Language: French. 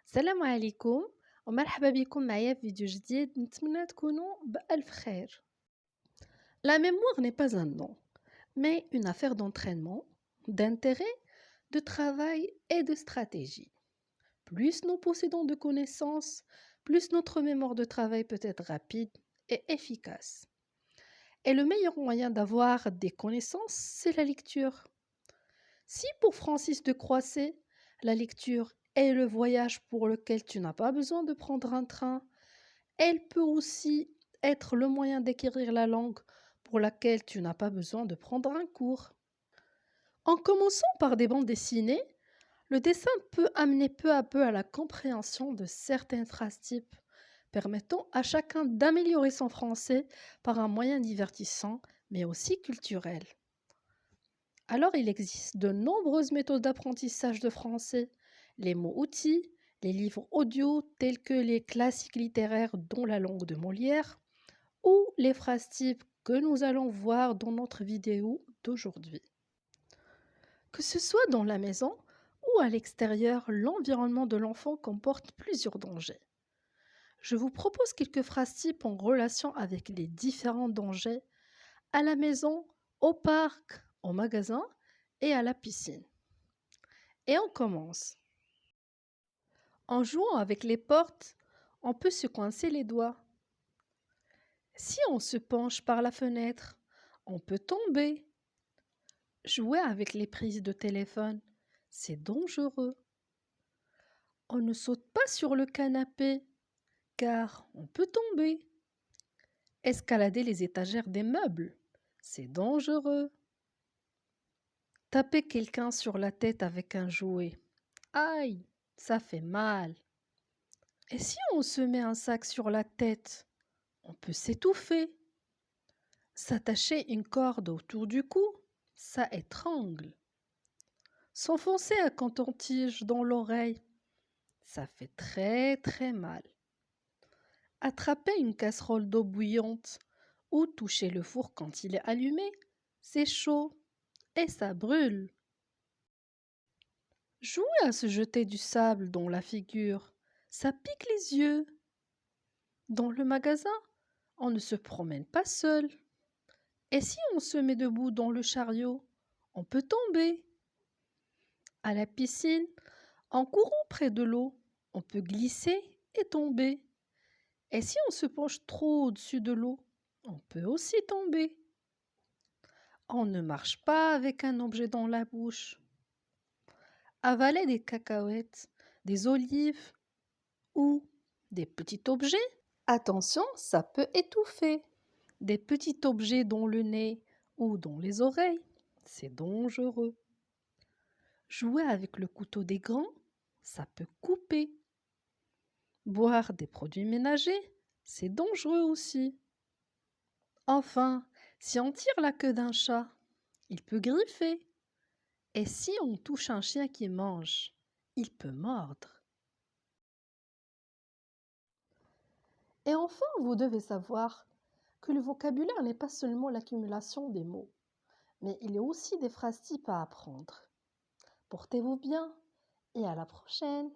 السلام عليكم ومرحبا بكم معايا في فيديو جديد نتمنى تكونوا بألف خير. La mémoire n'est pas un nom, mais une affaire d'entraînement, d'intérêt, de travail et de stratégie. Plus nous possédons de connaissances, plus notre mémoire de travail peut être rapide et efficace. Et le meilleur moyen d'avoir des connaissances, c'est la lecture. Si pour Francis de Croisset, la lecture est le voyage pour lequel tu n'as pas besoin de prendre un train, elle peut aussi être le moyen d'acquérir la langue pour laquelle tu n'as pas besoin de prendre un cours. En commençant par des bandes dessinées, le dessin peut amener peu à peu à la compréhension de certains phrases types, permettant à chacun d'améliorer son français par un moyen divertissant mais aussi culturel. Alors, il existe de nombreuses méthodes d'apprentissage de français, les mots-outils, les livres audio tels que les classiques littéraires dont la langue de Molière ou les phrases types que nous allons voir dans notre vidéo d'aujourd'hui. Que ce soit dans la maison ou à l'extérieur, l'environnement de l'enfant comporte plusieurs dangers. Je vous propose quelques phrases types en relation avec les différents dangers à la maison, au parc, au magasin et à la piscine. Et on commence. En jouant avec les portes, on peut se coincer les doigts. Si on se penche par la fenêtre, on peut tomber. Jouer avec les prises de téléphone, c'est dangereux. On ne saute pas sur le canapé, car on peut tomber. Escalader les étagères des meubles, c'est dangereux. Taper quelqu'un sur la tête avec un jouet. Aïe, ça fait mal. Et si on se met un sac sur la tête, on peut s'étouffer. S'attacher une corde autour du cou, ça étrangle. S'enfoncer un coton-tige dans l'oreille, ça fait très très mal. Attraper une casserole d'eau bouillante ou toucher le four quand il est allumé, c'est chaud et ça brûle. Jouer à se jeter du sable dans la figure, ça pique les yeux. Dans le magasin, on ne se promène pas seul. Et si on se met debout dans le chariot, on peut tomber. À la piscine, en courant près de l'eau, on peut glisser et tomber. Et si on se penche trop au-dessus de l'eau, on peut aussi tomber. On ne marche pas avec un objet dans la bouche. Avaler des cacahuètes, des olives ou des petits objets, attention, ça peut étouffer. Des petits objets dans le nez ou dans les oreilles, c'est dangereux. Jouer avec le couteau des grands, ça peut couper. Boire des produits ménagers, c'est dangereux aussi. Enfin, si on tire la queue d'un chat, il peut griffer. Et si on touche un chien qui mange, il peut mordre. Et enfin, vous devez savoir que le vocabulaire n'est pas seulement l'accumulation des mots, mais il y a aussi des phrases types à apprendre. Portez-vous bien et à la prochaine!